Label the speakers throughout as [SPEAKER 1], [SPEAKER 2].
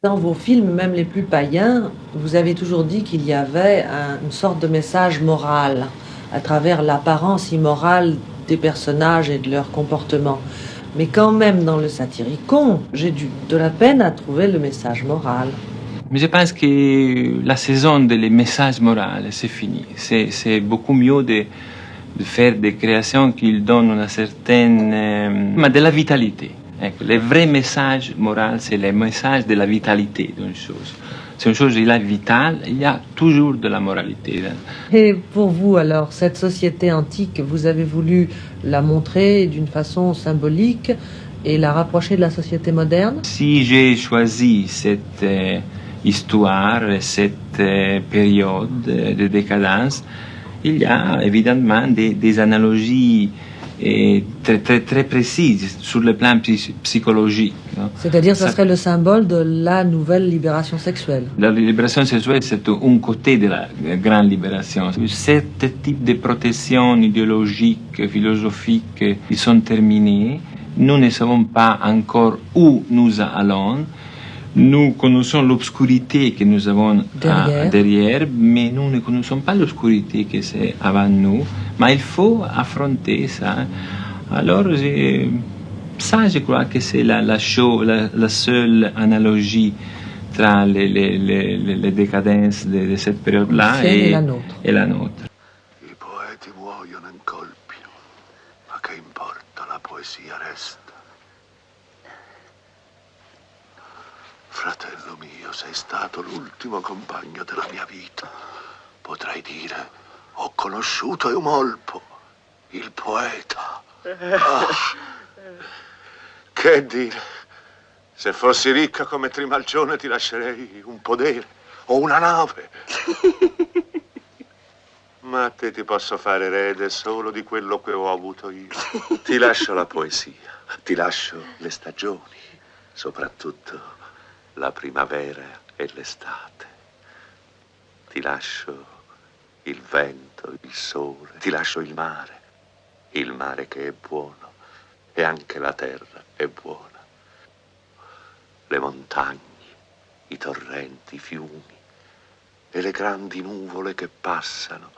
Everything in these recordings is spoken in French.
[SPEAKER 1] Dans vos films, même les plus païens, vous avez toujours dit qu'il y avait une sorte de message moral à travers l'apparence immorale des personnages et de leur comportement. Mais quand même, dans le Satyricon, j'ai de la peine à trouver le message moral.
[SPEAKER 2] Mais je pense que la saison des messages moraux, c'est fini. C'est beaucoup mieux de faire des créations qui donnent une certaine... mais de la vitalité. Le vrai message moral, c'est le message de la vitalité d'une chose. C'est une chose, il est vitale, il y a toujours de la moralité.
[SPEAKER 1] Et pour vous, alors, cette société antique, vous avez voulu la montrer d'une façon symbolique et la rapprocher de la société moderne?
[SPEAKER 2] Si j'ai choisi cette histoire, cette période de décadence, il y a évidemment des analogies très précises sur le plan psychologique. No?
[SPEAKER 1] C'est-à-dire, ça serait le symbole de la nouvelle libération sexuelle.
[SPEAKER 2] La libération sexuelle, c'est un côté de la grande libération. Ce type de protection idéologique, philosophique, ils sont terminés. Nous ne savons pas encore où nous allons. Nous connaissons l'obscurité que nous avons derrière, mais nous ne connaissons pas l'obscurité que c'est avant nous. Mais il faut affronter ça. Alors, ça, je crois que c'est la seule analogie tra les décadences de cette période-là
[SPEAKER 1] et
[SPEAKER 2] la nôtre.
[SPEAKER 3] I poeti muoiono in colpi, ma che importa, la poesia resta. Fratello mio, sei stato l'ultimo compagno della mia vita. Potrei dire, ho conosciuto Eumolpo, il poeta. Ah, che dire, se fossi ricca come Trimalcione ti lascerei un podere o una nave. Ma a te ti posso fare erede solo di quello che ho avuto io. Ti lascio la poesia, ti lascio le stagioni, soprattutto la primavera e l'estate. Ti lascio il vento, il sole, ti lascio il mare che è buono e anche la terra è buona. Le montagne, i torrenti, i fiumi e le grandi nuvole che passano,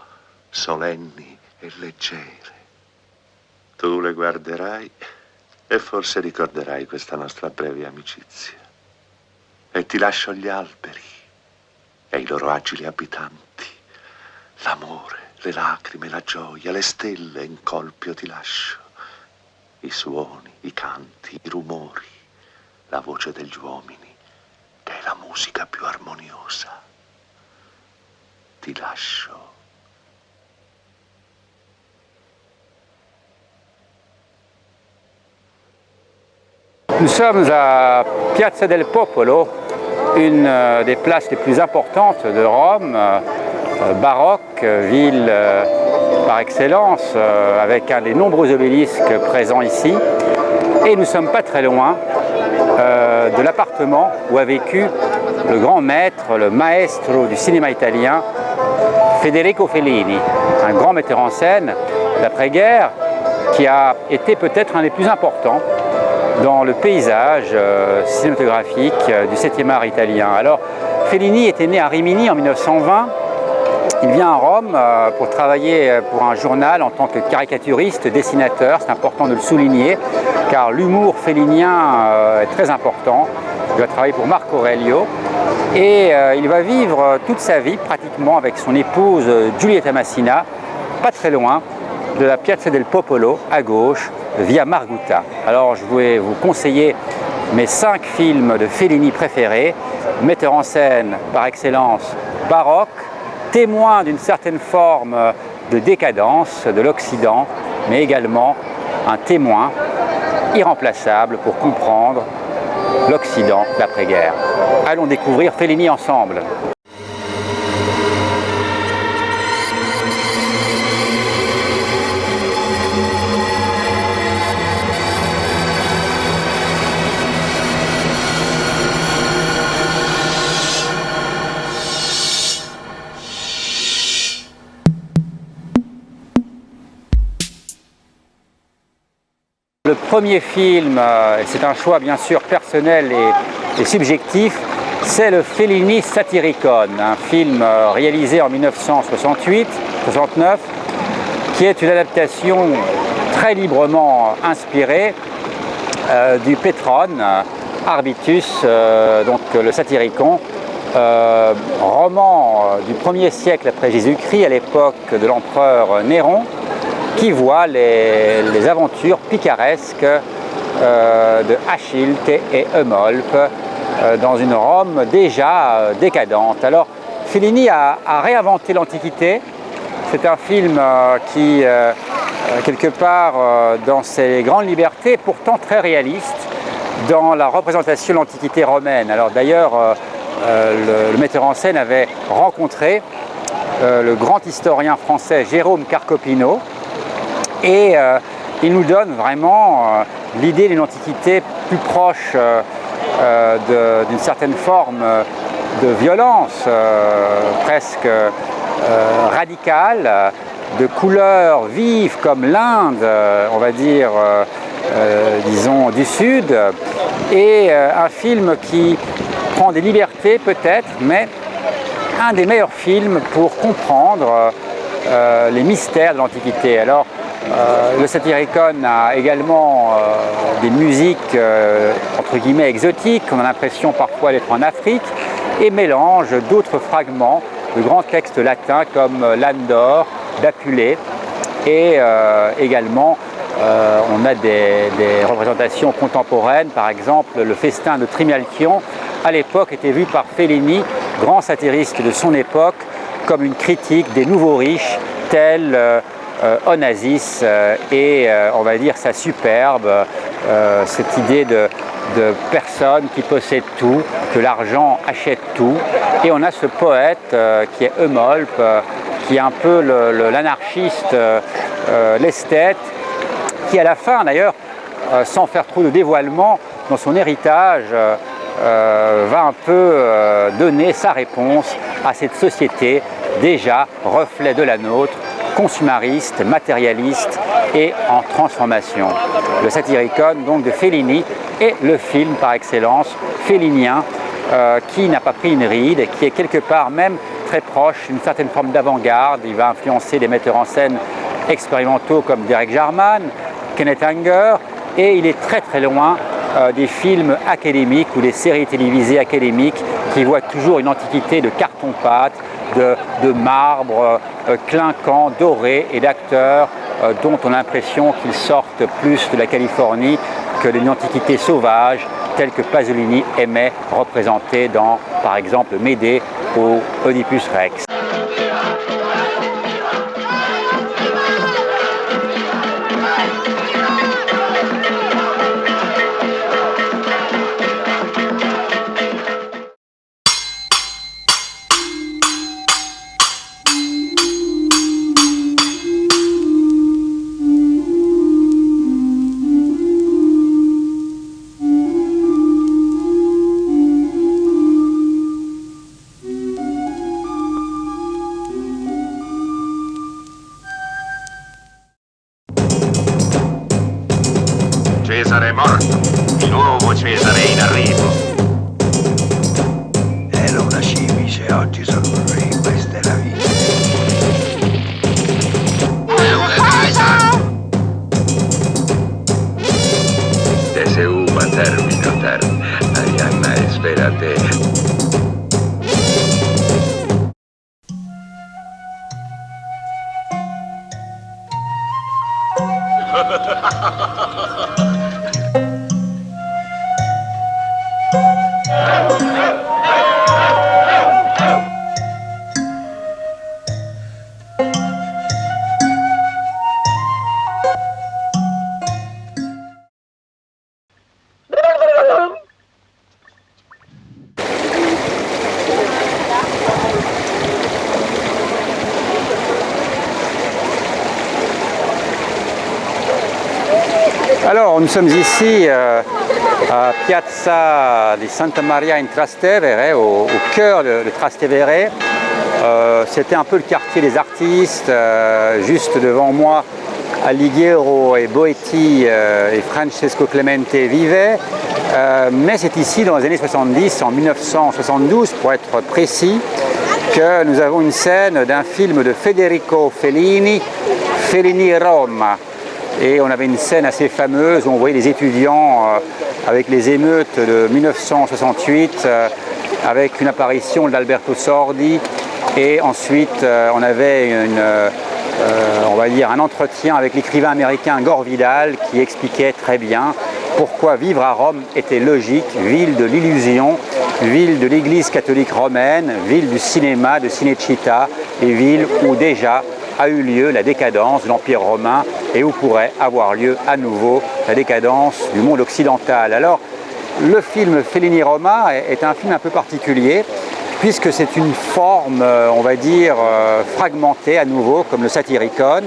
[SPEAKER 3] solenni e leggere. Tu le guarderai e forse ricorderai questa nostra breve amicizia. E ti lascio gli alberi e i loro agili abitanti, l'amore, le lacrime, la gioia, le stelle in colpi io ti lascio, i suoni, i canti, i rumori, la voce degli uomini, che è la musica più armoniosa. Ti lascio.
[SPEAKER 4] Nous sommes à Piazza del Popolo, une des places les plus importantes de Rome, baroque, ville par excellence, avec un des nombreux obélisques présents ici. Et nous ne sommes pas très loin de l'appartement où a vécu le grand maître, le maestro du cinéma italien, Federico Fellini, un grand metteur en scène d'après-guerre qui a été peut-être un des plus importants dans le paysage cinématographique du 7e art italien. Alors, Fellini était né à Rimini en 1920. Il vient à Rome pour travailler pour un journal en tant que caricaturiste, dessinateur. C'est important de le souligner, car l'humour fellinien est très important. Il va travailler pour Marco Aurelio. Et il va vivre toute sa vie pratiquement avec son épouse Giulietta Massina, pas très loin de la Piazza del Popolo, à gauche, via Margutta. Alors je vais vous conseiller mes 5 films de Fellini préférés, metteur en scène par excellence baroque, témoin d'une certaine forme de décadence de l'Occident, mais également un témoin irremplaçable pour comprendre l'Occident d'après-guerre. Allons découvrir Fellini ensemble. Le premier film, c'est un choix bien sûr personnel et subjectif, c'est le Fellini Satyricon, un film réalisé en 1968-69, qui est une adaptation très librement inspirée du Pétron, Arbutus, donc le Satyricon, roman du 1er siècle après Jésus-Christ, à l'époque de l'empereur Néron, qui voit les aventures picaresques de Achille et Eumolpe dans une Rome déjà décadente. Alors Fellini a réinventé l'Antiquité. C'est un film qui, quelque part, dans ses grandes libertés, pourtant très réaliste dans la représentation de l'Antiquité romaine. Alors d'ailleurs, le metteur en scène avait rencontré le grand historien français Jérôme Carcopino, et il nous donne vraiment l'idée d'une Antiquité plus proche d'une certaine forme de violence, presque radicale, de couleurs vives comme l'Inde, on va dire, disons, du Sud, et un film qui prend des libertés peut-être, mais un des meilleurs films pour comprendre les mystères de l'Antiquité. Alors, le Satyricon a également des musiques entre guillemets exotiques, on a l'impression parfois d'être en Afrique, et mélange d'autres fragments de grands textes latins comme l'Andor d'Apulée, et également on a des représentations contemporaines, par exemple le festin de Trimalchion, à l'époque était vu par Fellini, grand satiriste de son époque, comme une critique des nouveaux riches tels Onassis et on va dire sa superbe, cette idée de personnes qui possèdent tout, que l'argent achète tout. Et on a ce poète qui est Eumolpe, qui est un peu l'anarchiste, l'esthète, qui à la fin d'ailleurs, sans faire trop de dévoilement dans son héritage, va un peu donner sa réponse à cette société déjà reflet de la nôtre, consumariste, matérialiste et en transformation. Le Satyricon donc de Fellini est le film par excellence fellinien qui n'a pas pris une ride, qui est quelque part même très proche d'une certaine forme d'avant-garde. Il va influencer des metteurs en scène expérimentaux comme Derek Jarman, Kenneth Anger, et il est très très loin des films académiques ou des séries télévisées académiques qui voient toujours une antiquité de carton-pâte, de marbre clinquant, doré, et d'acteurs dont on a l'impression qu'ils sortent plus de la Californie que d'une antiquité sauvage telle que Pasolini aimait représenter dans, par exemple, Médée ou Oedipus Rex.
[SPEAKER 3] Cesare è morto, il nuovo Cesare è in arrivo.
[SPEAKER 5] Ero una cimice, oggi sono un re, questa è la vita. Teseu termino term, Arianna e Sferate.
[SPEAKER 4] Alors, nous sommes ici à Piazza di Santa Maria in Trastevere, au cœur de Trastevere. C'était un peu le quartier des artistes. Juste devant moi, Alighiero et Boetti et Francesco Clemente vivaient. mais c'est ici, dans les années 70, en 1972 pour être précis, que nous avons une scène d'un film de Federico Fellini, Fellini Roma. Et on avait une scène assez fameuse où on voyait les étudiants avec les émeutes de 1968, avec une apparition d'Alberto Sordi, et ensuite on avait on va dire un entretien avec l'écrivain américain Gore Vidal qui expliquait très bien pourquoi vivre à Rome était logique, ville de l'illusion, ville de l'église catholique romaine, ville du cinéma, de Cinecittà, et ville où déjà a eu lieu la décadence de l'Empire romain et où pourrait avoir lieu à nouveau la décadence du monde occidental. Alors, le film Fellini Roma est un film un peu particulier puisque c'est une forme, on va dire, fragmentée à nouveau, comme le Satyricon,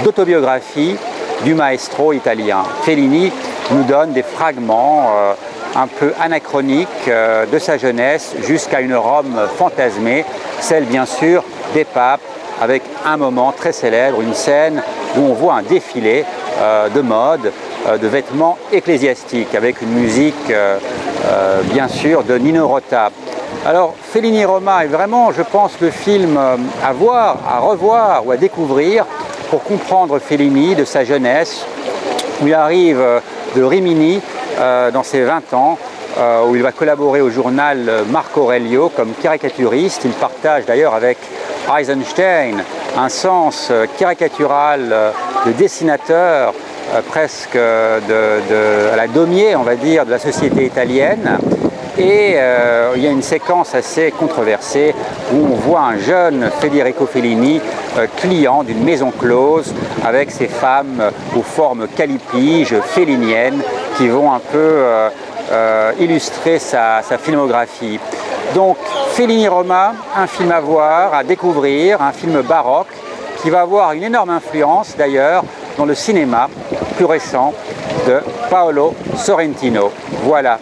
[SPEAKER 4] d'autobiographie du maestro italien. Fellini nous donne des fragments un peu anachroniques de sa jeunesse jusqu'à une Rome fantasmée, celle bien sûr des papes, avec un moment très célèbre, une scène où on voit un défilé de mode, de vêtements ecclésiastiques, avec une musique bien sûr de Nino Rota. Alors Fellini Roma est vraiment, je pense, le film à voir, à revoir ou à découvrir pour comprendre Fellini de sa jeunesse, où il arrive de Rimini dans ses 20 ans, où il va collaborer au journal Marco Aurelio comme caricaturiste. Il partage d'ailleurs avec Eisenstein un sens caricatural de dessinateur, presque à la Daumier, on va dire, de la société italienne. Et il y a une séquence assez controversée où on voit un jeune Federico Fellini, client d'une maison close, avec ses femmes aux formes calipiges, felliniennes, qui vont un peu illustrer sa filmographie. Donc Fellini Roma, un film à voir, à découvrir, un film baroque qui va avoir une énorme influence d'ailleurs dans le cinéma plus récent de Paolo Sorrentino. Voilà.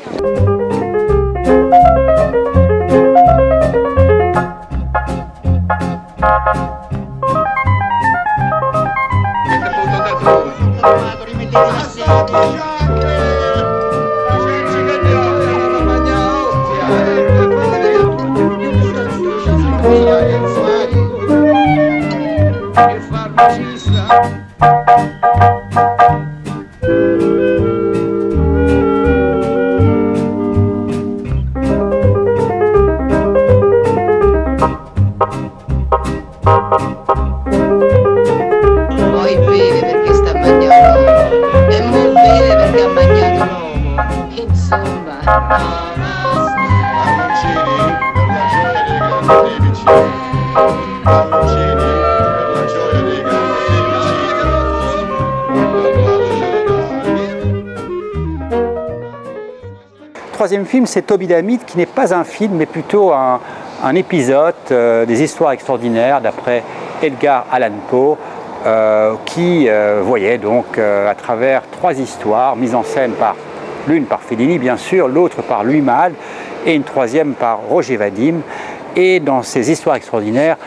[SPEAKER 6] Poi beve perché sta mangiando e non beve perché ha mangiato l'uomo. Insomma,
[SPEAKER 4] Troisième film, c'est Tobidamite, qui n'est pas un film, mais plutôt un épisode des histoires extraordinaires d'après Edgar Allan Poe, qui voyait donc à travers 3 histoires mises en scène par l'une par Fellini bien sûr, l'autre par Louis Malle et une troisième par Roger Vadim. Et dans ces histoires extraordinaires,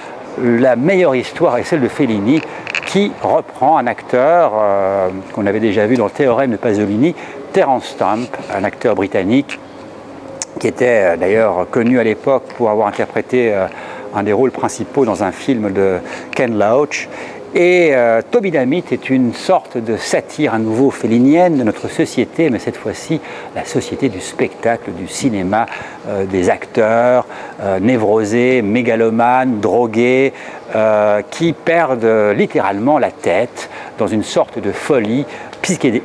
[SPEAKER 4] la meilleure histoire est celle de Fellini, qui reprend un acteur qu'on avait déjà vu dans le Théorème de Pasolini, Terence Stamp, un acteur britannique qui était d'ailleurs connu à l'époque pour avoir interprété un des rôles principaux dans un film de Ken Loach. Et Tobidamite est une sorte de satire à nouveau fellinienne de notre société, mais cette fois-ci la société du spectacle, du cinéma, des acteurs névrosés, mégalomanes, drogués, qui perdent littéralement la tête dans une sorte de folie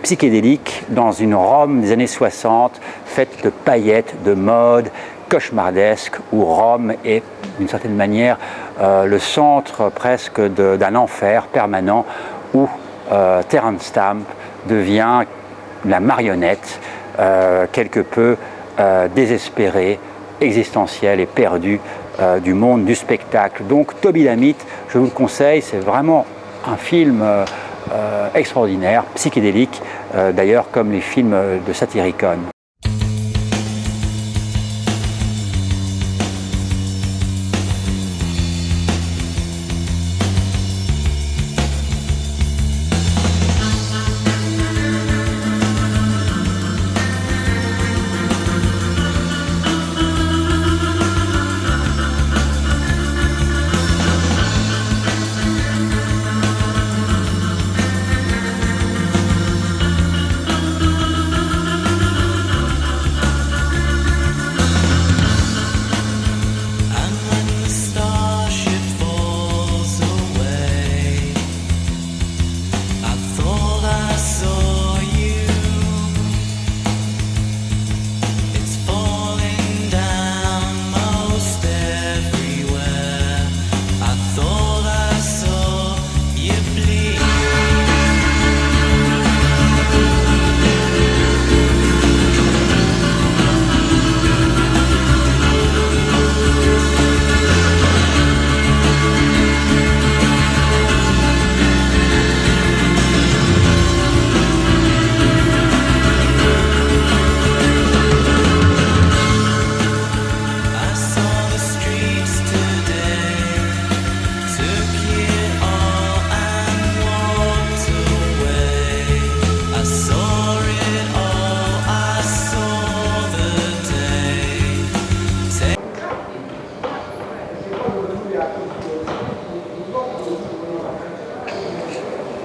[SPEAKER 4] psychédélique dans une Rome des années 60, faite de paillettes, de mode, cauchemardesque, où Rome est d'une certaine manière le centre presque d'un enfer permanent, où Terence Stamp devient la marionnette quelque peu désespérée, existentielle et perdue du monde du spectacle. Donc Tobidamite, je vous le conseille, c'est vraiment un film extraordinaire, psychédélique, d'ailleurs comme les films de Satyricon.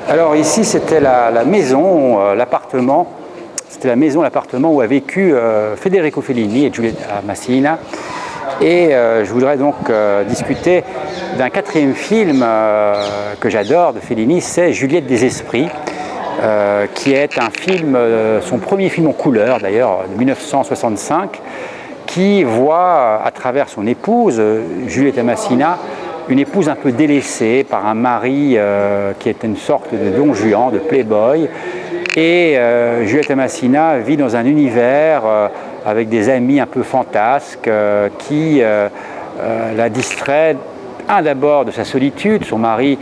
[SPEAKER 4] Alors ici, c'était la maison, l'appartement. C'était la maison, l'appartement où a vécu Federico Fellini et Giulietta Masina. Et je voudrais donc discuter d'un quatrième film que j'adore de Fellini, c'est Juliette des Esprits, qui est un film, son premier film en couleur d'ailleurs, de 1965, qui voit à travers son épouse, Giulietta Masina, une épouse un peu délaissée par un mari qui est une sorte de Don Juan, de playboy. Et Giulietta Masina vit dans un univers avec des amis un peu fantasques qui la distraient, d'abord de sa solitude. Son mari,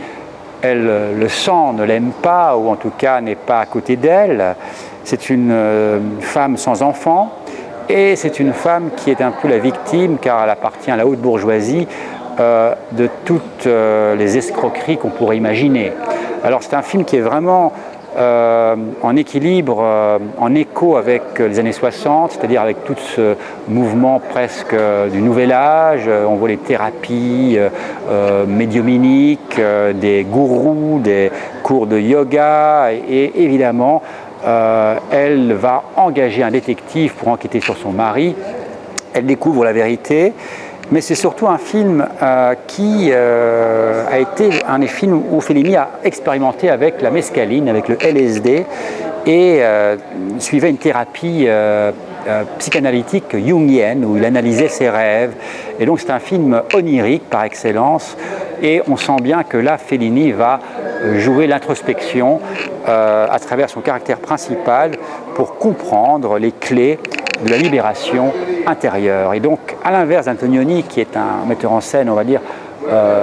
[SPEAKER 4] elle le sent, ne l'aime pas, ou en tout cas n'est pas à côté d'elle. C'est une femme sans enfant, et c'est une femme qui est un peu la victime, car elle appartient à la haute bourgeoisie, de toutes les escroqueries qu'on pourrait imaginer. Alors c'est un film qui est vraiment en équilibre, en écho avec les années 60, c'est-à-dire avec tout ce mouvement presque du nouvel âge. On voit les thérapies médiumniques, des gourous, des cours de yoga, et évidemment elle va engager un détective pour enquêter sur son mari. Elle découvre la vérité. Mais c'est surtout un film qui a été un des films où Fellini a expérimenté avec la mescaline, avec le LSD, et suivait une thérapie psychanalytique jungienne où il analysait ses rêves. Et donc c'est un film onirique par excellence, et on sent bien que là Fellini va jouer l'introspection à travers son caractère principal pour comprendre les clés de la libération intérieure. Et donc, à l'inverse d'Antonioni, qui est un metteur en scène, on va dire,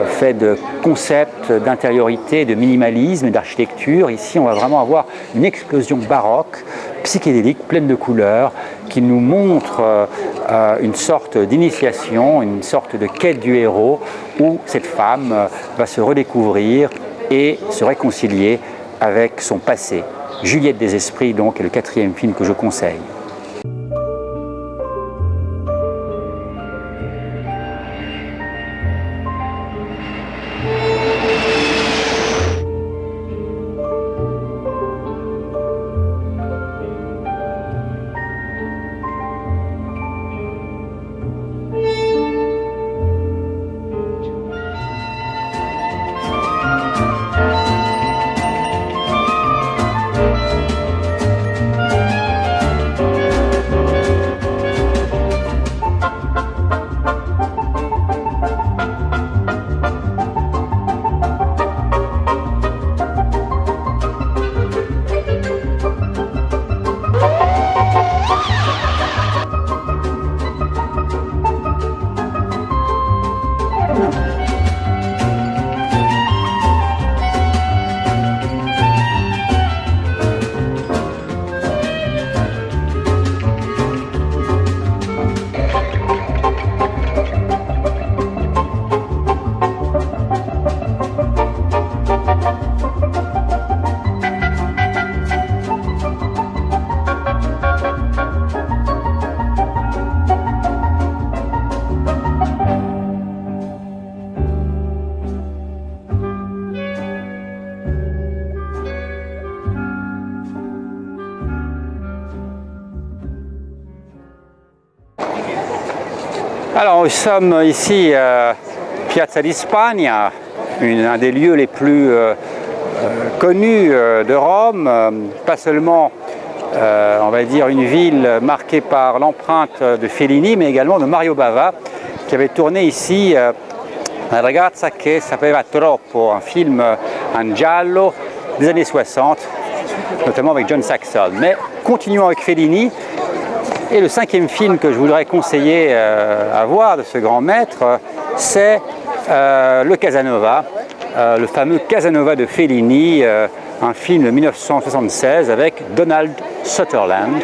[SPEAKER 4] fait de concepts, d'intériorité, de minimalisme et d'architecture, ici on va vraiment avoir une explosion baroque, psychédélique, pleine de couleurs, qui nous montre une sorte d'initiation, une sorte de quête du héros, où cette femme va se redécouvrir et se réconcilier avec son passé. Juliette des Esprits, donc, est le quatrième film que je conseille. Alors nous sommes ici à Piazza di Spagna, un des lieux les plus connus de Rome, pas seulement on va dire une ville marquée par l'empreinte de Fellini, mais également de Mario Bava, qui avait tourné ici La ragazza che sapeva troppo, un film, un giallo des années 60, notamment avec John Saxon. Mais continuons avec Fellini. Et le cinquième film que je voudrais conseiller à voir de ce grand maître, c'est le Casanova, le fameux Casanova de Fellini, un film de 1976 avec Donald Sutherland,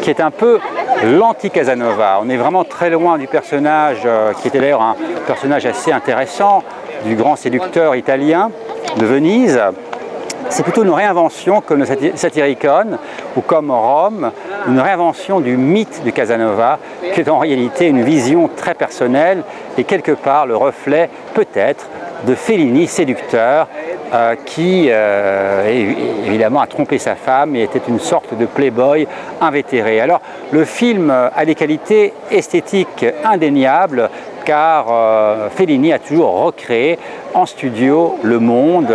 [SPEAKER 4] qui est un peu l'anti-Casanova. On est vraiment très loin du personnage, qui était d'ailleurs un personnage assez intéressant, du grand séducteur italien de Venise. C'est plutôt une réinvention comme le Satyricon ou comme Rome, une réinvention du mythe de Casanova, qui est en réalité une vision très personnelle et quelque part le reflet peut-être de Fellini séducteur qui évidemment a trompé sa femme et était une sorte de playboy invétéré. Alors le film a des qualités esthétiques indéniables car Fellini a toujours recréé en studio le monde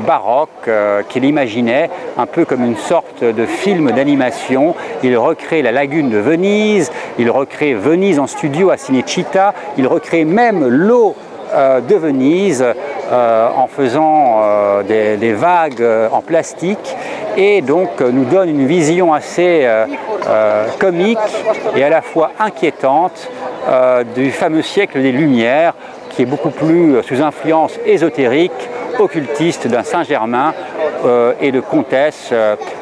[SPEAKER 4] baroque qu'il imaginait un peu comme une sorte de film d'animation. Il recrée la lagune de Venise, il recrée Venise en studio à Cinecittà, il recrée même l'eau de Venise en faisant des vagues en plastique et donc nous donne une vision assez comique et à la fois inquiétante du fameux siècle des Lumières qui est beaucoup plus sous influence ésotérique, occultiste d'un Saint-Germain et de comtesses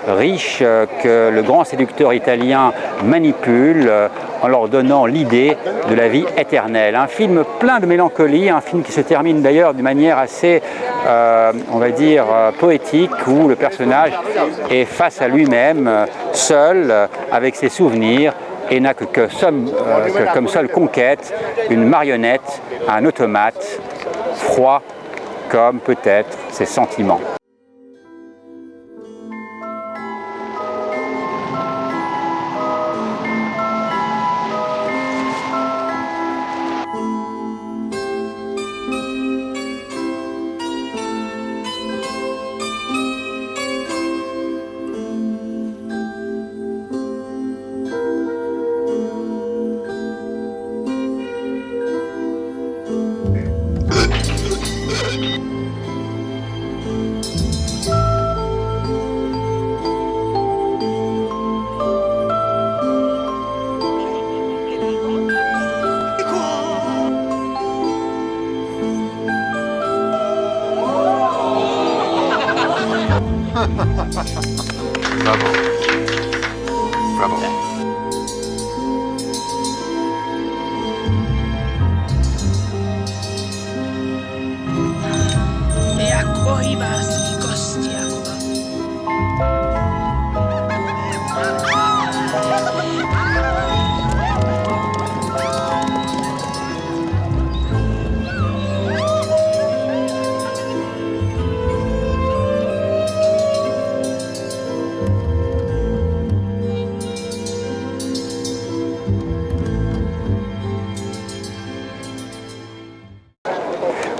[SPEAKER 4] riches que le grand séducteur italien manipule en leur donnant l'idée de la vie éternelle. Un film plein de mélancolie, un film qui se termine d'ailleurs d'une manière assez, on va dire, poétique, où le personnage est face à lui-même, seul, avec ses souvenirs, et n'a que comme seule conquête une marionnette, un automate, froid comme peut-être ses sentiments.
[SPEAKER 3] Bravo. Bravo.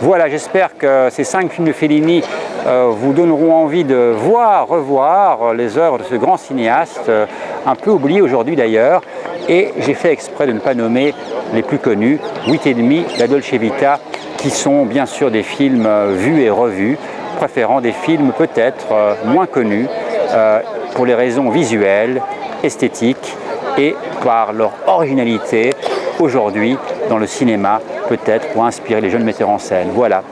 [SPEAKER 4] Voilà, j'espère que ces 5 films de Fellini vous donneront envie de revoir les œuvres de ce grand cinéaste, un peu oublié aujourd'hui d'ailleurs. Et j'ai fait exprès de ne pas nommer les plus connus, 8 et demi, La Dolce Vita, qui sont bien sûr des films vus et revus, préférant des films peut-être moins connus pour les raisons visuelles, esthétiques et par leur originalité aujourd'hui dans le cinéma, peut-être pour inspirer les jeunes metteurs en scène. Voilà.